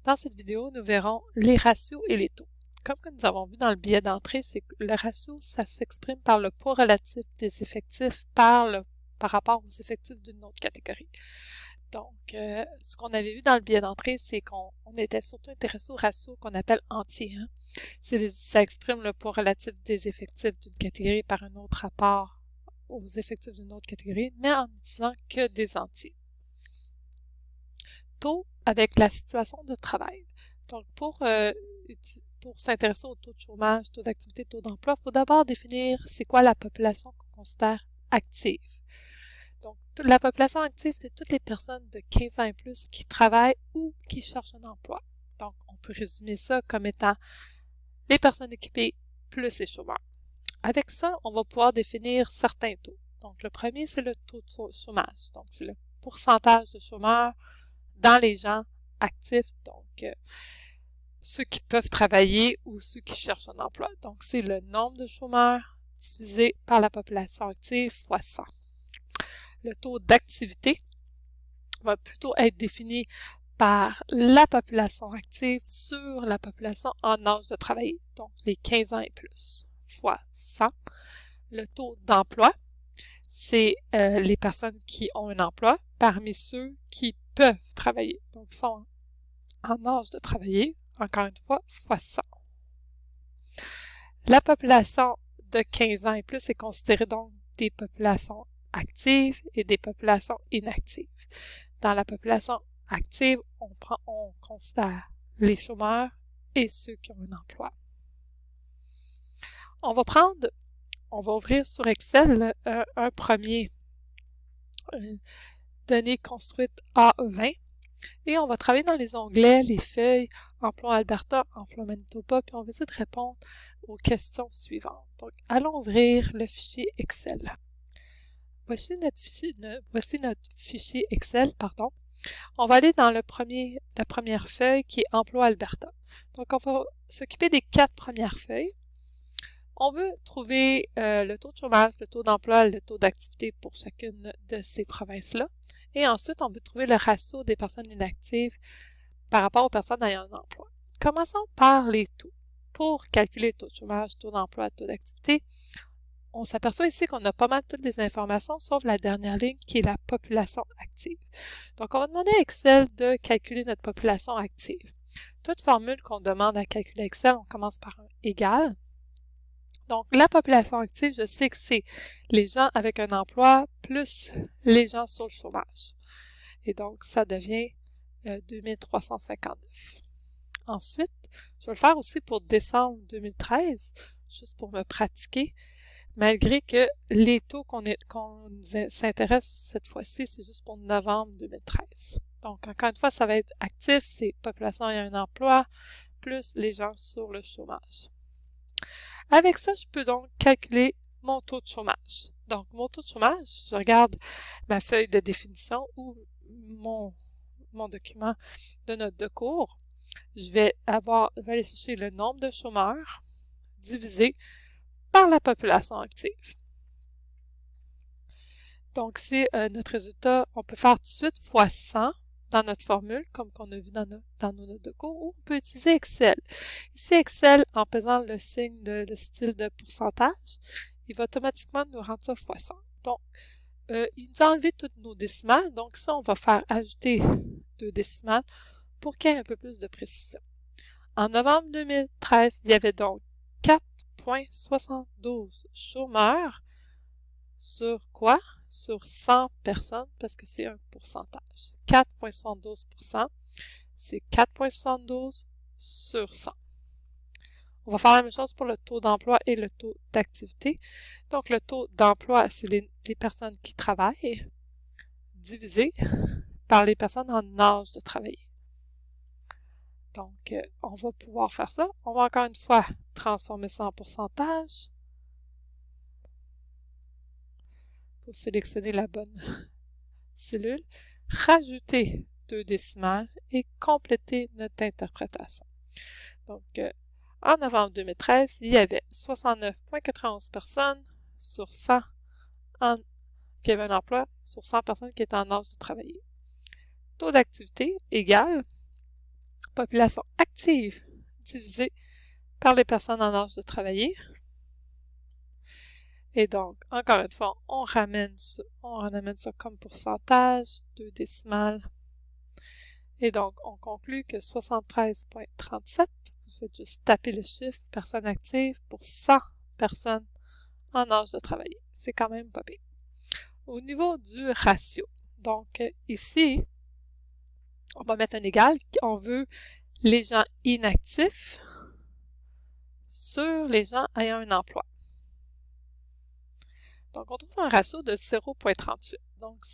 Dans cette vidéo, nous verrons les ratios et les taux. Comme que nous avons vu dans le billet d'entrée, c'est que le ratio, ça s'exprime par le poids relatif des effectifs par rapport aux effectifs d'une autre catégorie. Donc, ce qu'on avait vu dans le billet d'entrée, c'est qu'on était surtout intéressé au ratio qu'on appelle entier. Ça exprime le poids relatif des effectifs d'une catégorie par un autre rapport aux effectifs d'une autre catégorie, mais en n'utilisant que des entiers. Taux avec la situation de travail. Donc, pour s'intéresser au taux de chômage, taux d'activité, taux d'emploi, il faut d'abord définir c'est quoi la population qu'on considère active. Donc, la population active, c'est toutes les personnes de 15 ans et plus qui travaillent ou qui cherchent un emploi. Donc, on peut résumer ça comme étant les personnes équipées plus les chômeurs. Avec ça, on va pouvoir définir certains taux. Donc, le premier, c'est le taux de chômage. Donc, c'est le pourcentage de chômeurs dans les gens actifs, donc ceux qui peuvent travailler ou ceux qui cherchent un emploi. Donc, c'est le nombre de chômeurs divisé par la population active fois 100. Le taux d'activité va plutôt être défini par la population active sur la population en âge de travailler, donc les 15 ans et plus, fois 100. Le taux d'emploi, c'est les personnes qui ont un emploi parmi ceux qui peuvent travailler, donc sont en âge de travailler, encore une fois, fois 100. La population de 15 ans et plus est considérée donc des populations actives et des populations inactives. Dans la population active, on considère les chômeurs et ceux qui ont un emploi. On va ouvrir sur Excel un premier données construites A20 et on va travailler dans les onglets, les feuilles, Emploi Alberta, Emploi Manitoba, puis on va essayer de répondre aux questions suivantes. Donc, allons ouvrir le fichier Excel. Voici notre fichier Excel, pardon. On va aller dans la première feuille qui est Emploi Alberta. Donc, on va s'occuper des 4 premières feuilles. On veut trouver le taux de chômage, le taux d'emploi, le taux d'activité pour chacune de ces provinces-là. Et ensuite, on veut trouver le ratio des personnes inactives par rapport aux personnes ayant un emploi. Commençons par les taux. Pour calculer le taux de chômage, taux d'emploi, taux d'activité, on s'aperçoit ici qu'on a pas mal toutes les informations, sauf la dernière ligne qui est la population active. Donc, on va demander à Excel de calculer notre population active. Toute formule qu'on demande à calculer Excel, on commence par un égal. Donc, la population active, je sais que c'est les gens avec un emploi plus les gens sur le chômage. Et donc, ça devient 2359. Ensuite, je vais le faire aussi pour décembre 2013, juste pour me pratiquer, malgré que les taux qu'on s'intéresse cette fois-ci, c'est juste pour novembre 2013. Donc, encore une fois, ça va être actif, c'est population ayant un emploi, plus les gens sur le chômage. Avec ça, je peux donc calculer mon taux de chômage. Donc, mon taux de chômage, je regarde ma feuille de définition ou mon document de notes de cours. Je vais aller chercher le nombre de chômeurs divisé par la population active. Donc, c'est notre résultat, on peut faire tout de suite fois 100 dans notre formule, comme qu'on a vu dans nos notes de cours, ou on peut utiliser Excel. Ici, Excel, en pesant le signe le style de pourcentage, il va automatiquement nous rendre ça fois 100. Donc, il nous a enlevé toutes nos décimales, donc ça, on va faire ajouter 2 décimales pour qu'il y ait un peu plus de précision. En novembre 2013, il y avait donc 4,72 chômeurs sur quoi? Sur 100 personnes, parce que c'est un pourcentage. 4,72%, c'est 4,72 sur 100. On va faire la même chose pour le taux d'emploi et le taux d'activité. Donc, le taux d'emploi, c'est les personnes qui travaillent, divisé par les personnes en âge de travailler. Donc, on va pouvoir faire ça. On va encore une fois transformer ça en pourcentage. Pour sélectionner la bonne cellule, rajouter 2 décimales et compléter notre interprétation. Donc, en novembre 2013, il y avait 69,91 personnes sur 100 qui avaient un emploi, sur 100 personnes qui étaient en âge de travailler. Taux d'activité égal, population active divisée par les personnes en âge de travailler. Et donc, encore une fois, on ramène ça comme pourcentage, 2 décimales. Et donc, on conclut que 73,37, vous faites juste taper le chiffre personnes actives pour 100 personnes en âge de travailler. C'est quand même pas pire. Au niveau du ratio, donc ici, on va mettre un égal. On veut les gens inactifs sur les gens ayant un emploi. Donc, on trouve un ratio de 0,38. Donc,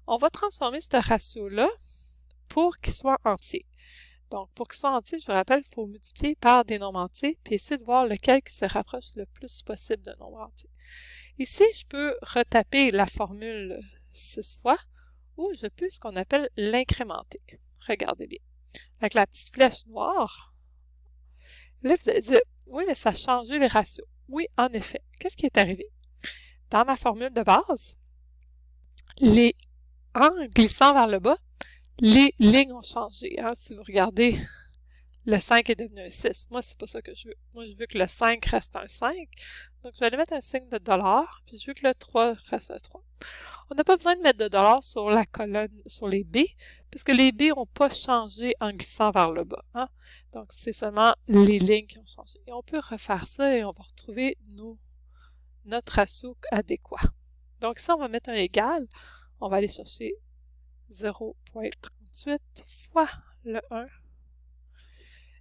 on va transformer ce ratio-là pour qu'il soit entier. Donc, pour qu'il soit entier, je vous rappelle, il faut multiplier par des nombres entiers puis essayer de voir lequel qui se rapproche le plus possible d'un nombre entier. Ici, je peux retaper la formule 6 fois ou je peux ce qu'on appelle l'incrémenter. Regardez bien. Avec la petite flèche noire, là, vous allez dire, oui, mais ça a changé les ratios. Oui, en effet. Qu'est-ce qui est arrivé? Dans ma formule de base, en glissant vers le bas, les lignes ont changé. Hein? Si vous regardez, le 5 est devenu un 6. Moi, c'est pas ça que je veux. Moi, je veux que le 5 reste un 5. Donc, je vais aller mettre un signe de dollar, puis je veux que le 3 reste un 3. On n'a pas besoin de mettre de dollars sur la colonne, sur les B, puisque les B n'ont pas changé en glissant vers le bas. Hein? Donc, c'est seulement les lignes qui ont changé. Et on peut refaire ça et on va retrouver notre ratio adéquat. Donc, ici, on va mettre un égal. On va aller chercher 0,38 fois le 1.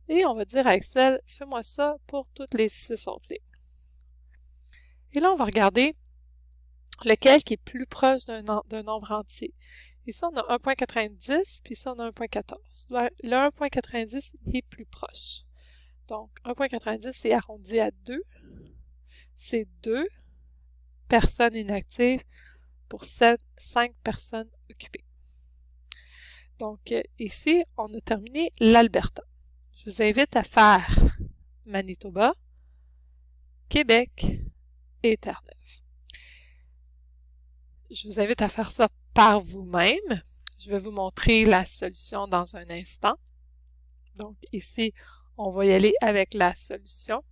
Et on va dire à Excel, fais-moi ça pour toutes les 6 autres lignes. Et là, on va regarder lequel qui est plus proche d'un nombre entier. Ici, on a 1,90, puis ici, on a 1,14. Le 1,90 est plus proche. Donc, 1,90, c'est arrondi à 2. C'est 2 personnes inactives pour 5 personnes occupées. Donc, ici, on a terminé l'Alberta. Je vous invite à faire Manitoba, Québec et Terre-Neuve. Je vous invite à faire ça par vous-même. Je vais vous montrer la solution dans un instant. Donc, ici, on va y aller avec la solution.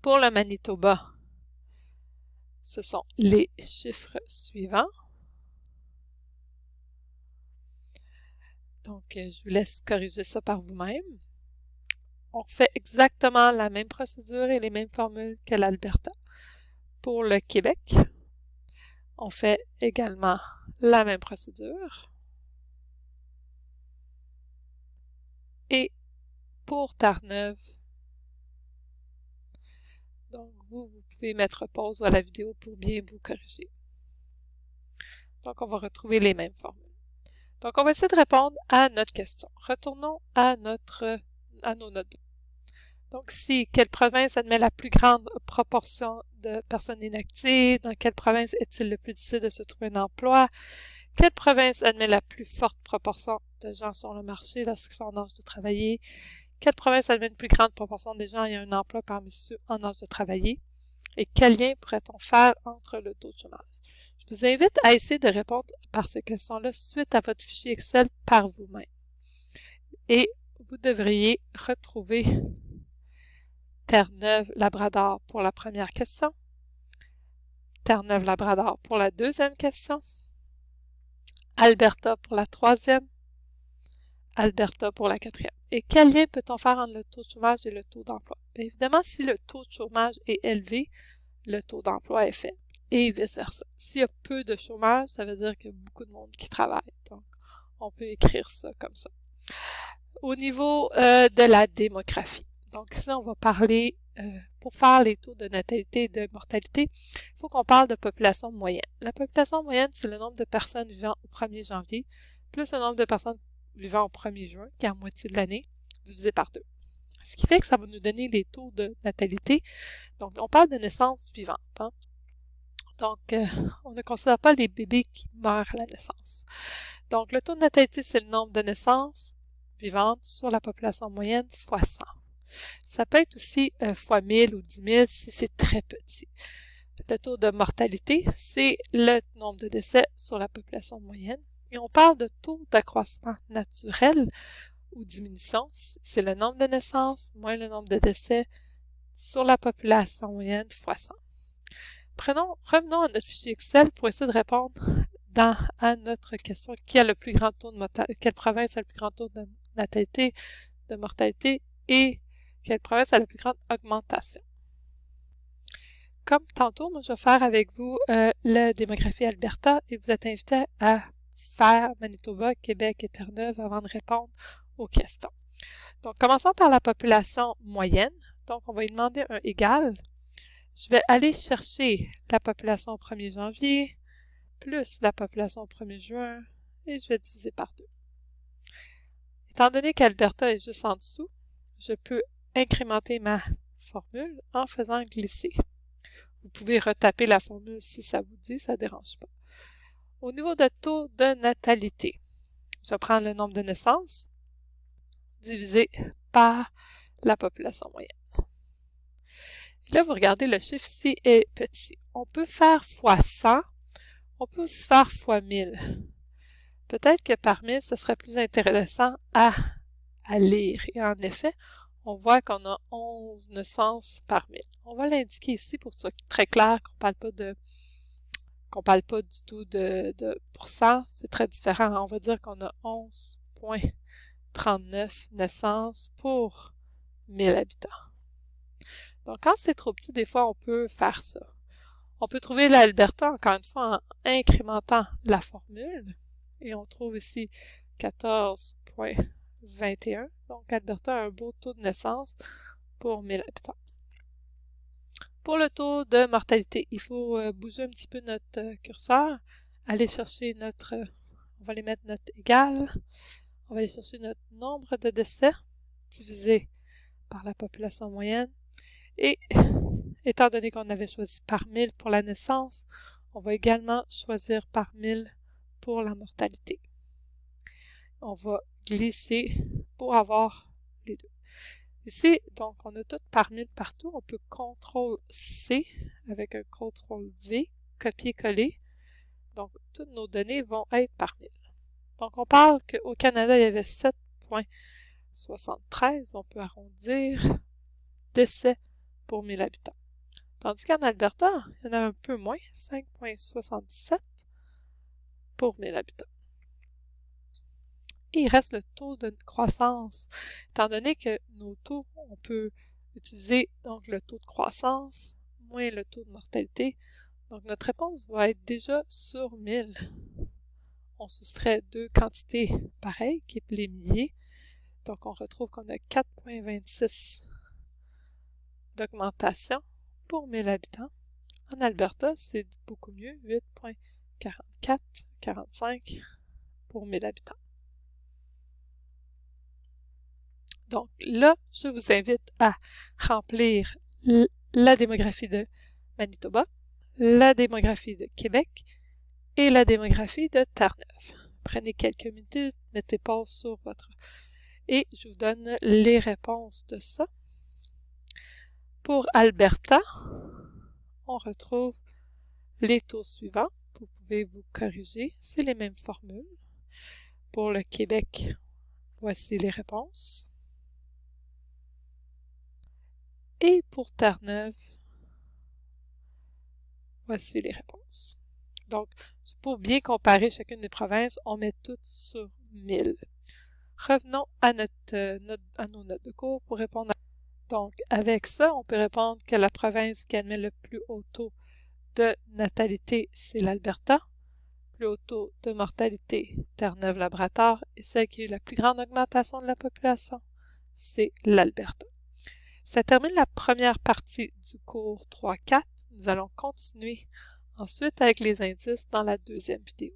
Pour le Manitoba, ce sont les chiffres suivants. Donc, je vous laisse corriger ça par vous-même. On fait exactement la même procédure et les mêmes formules que l'Alberta. Pour le Québec, on fait également la même procédure. Et pour Terre-Neuve, donc vous pouvez mettre pause à la vidéo pour bien vous corriger. Donc, on va retrouver les mêmes formules. Donc, on va essayer de répondre à notre question. Retournons à nos notes. Donc, si quelle province admet la plus grande proportion de personnes inactives? Dans quelle province est-il le plus difficile de se trouver un emploi? Quelle province admet la plus forte proportion de gens sur le marché lorsqu'ils sont en âge de travailler? Quelle province admet une plus grande proportion des gens ayant un emploi parmi ceux en âge de travailler? Et quel lien pourrait-on faire entre le taux de chômage? Je vous invite à essayer de répondre par ces questions-là suite à votre fichier Excel par vous-même. Et vous devriez retrouver Terre-Neuve-Labrador pour la première question, Terre-Neuve-Labrador pour la deuxième question, Alberta pour la troisième, Alberta pour la quatrième. Et quel lien peut-on faire entre le taux de chômage et le taux d'emploi? Bien évidemment, si le taux de chômage est élevé, le taux d'emploi est faible. Et vice-versa. S'il y a peu de chômage, ça veut dire qu'il y a beaucoup de monde qui travaille. Donc, on peut écrire ça comme ça. Au niveau de la démographie. Donc ici, on va parler, pour faire les taux de natalité et de mortalité, il faut qu'on parle de population moyenne. La population moyenne, c'est le nombre de personnes vivant au 1er janvier, plus le nombre de personnes vivant au 1er juin, qui est à moitié de l'année, divisé par 2. Ce qui fait que ça va nous donner les taux de natalité. Donc, on parle de naissance vivante. Hein? Donc, on ne considère pas les bébés qui meurent à la naissance. Donc, le taux de natalité, c'est le nombre de naissances vivantes sur la population moyenne fois 100. Ça peut être aussi fois 1000 ou 10 000 si c'est très petit. Le taux de mortalité, c'est le nombre de décès sur la population moyenne. Et on parle de taux d'accroissement naturel ou diminution, c'est le nombre de naissances moins le nombre de décès sur la population moyenne fois 100. Revenons à notre fichier Excel pour essayer de répondre à notre question qui a le plus grand taux de mortalité, quelle province a le plus grand taux de natalité, de mortalité et quelle province a la plus grande augmentation. Comme tantôt, moi je vais faire avec vous la démographie Alberta et vous êtes invité à faire Manitoba, Québec et Terre-Neuve avant de répondre aux questions. Donc, commençons par la population moyenne. Donc, on va y demander un égal. Je vais aller chercher la population au 1er janvier plus la population au 1er juin et je vais diviser par 2. Étant donné qu'Alberta est juste en dessous, je peux incrémenter ma formule en faisant glisser. Vous pouvez retaper la formule si ça vous dit, ça ne dérange pas. Au niveau de taux de natalité, je vais prendre le nombre de naissances divisé par la population moyenne. Et là, vous regardez, le chiffre ici est petit. On peut faire fois 100, on peut aussi faire fois 1000. Peut-être que par 1000, ce serait plus intéressant à lire. Et en effet, on voit qu'on a 11 naissances par 1000. On va l'indiquer ici pour que ce soit très clair qu'on parle pas du tout de pourcent. C'est très différent. On va dire qu'on a 11,39 naissances pour 1000 habitants. Donc, quand c'est trop petit, des fois, on peut faire ça. On peut trouver l'Alberta, encore une fois, en incrémentant la formule. Et on trouve ici 14,21. Donc, Alberta a un beau taux de naissance pour 1000 habitants. Pour le taux de mortalité, il faut bouger un petit peu notre curseur, aller chercher on va aller mettre notre égal, on va aller chercher notre nombre de décès divisé par la population moyenne. Et étant donné qu'on avait choisi par 1000 pour la naissance, on va également choisir par 1000 pour la mortalité. On va glisser pour avoir les deux. Ici, donc, on a tout par 1000 partout. On peut CTRL-C avec un CTRL-V, copier-coller. Donc, toutes nos données vont être par 1000. Donc, on parle qu'au Canada, il y avait 7,73. On peut arrondir décès pour 1000 habitants. Tandis qu'en Alberta, il y en a un peu moins, 5,77 pour 1000 habitants. Et il reste le taux de croissance. Étant donné que nos taux, on peut utiliser donc le taux de croissance moins le taux de mortalité. Donc notre réponse va être déjà sur 1000. On soustrait deux quantités pareilles, qui est les milliers. Donc on retrouve qu'on a 4,26 d'augmentation pour 1000 habitants. En Alberta, c'est beaucoup mieux, 8,44-45 pour 1000 habitants. Donc là, je vous invite à remplir la démographie de Manitoba, la démographie de Québec et la démographie de Terre-Neuve. Prenez quelques minutes, mettez pause sur votre... Et je vous donne les réponses de ça. Pour Alberta, on retrouve les taux suivants. Vous pouvez vous corriger, c'est les mêmes formules. Pour le Québec, voici les réponses. Et pour Terre-Neuve, voici les réponses. Donc, pour bien comparer chacune des provinces, on met toutes sur 1000. Revenons à nos notes de cours pour répondre à... Donc, avec ça, on peut répondre que la province qui admet le plus haut taux de natalité, c'est l'Alberta. Plus haut taux de mortalité, Terre-Neuve-Labrador. Et celle qui a eu la plus grande augmentation de la population, c'est l'Alberta. Ça termine la première partie du cours 3.4. Nous allons continuer ensuite avec les indices dans la deuxième vidéo.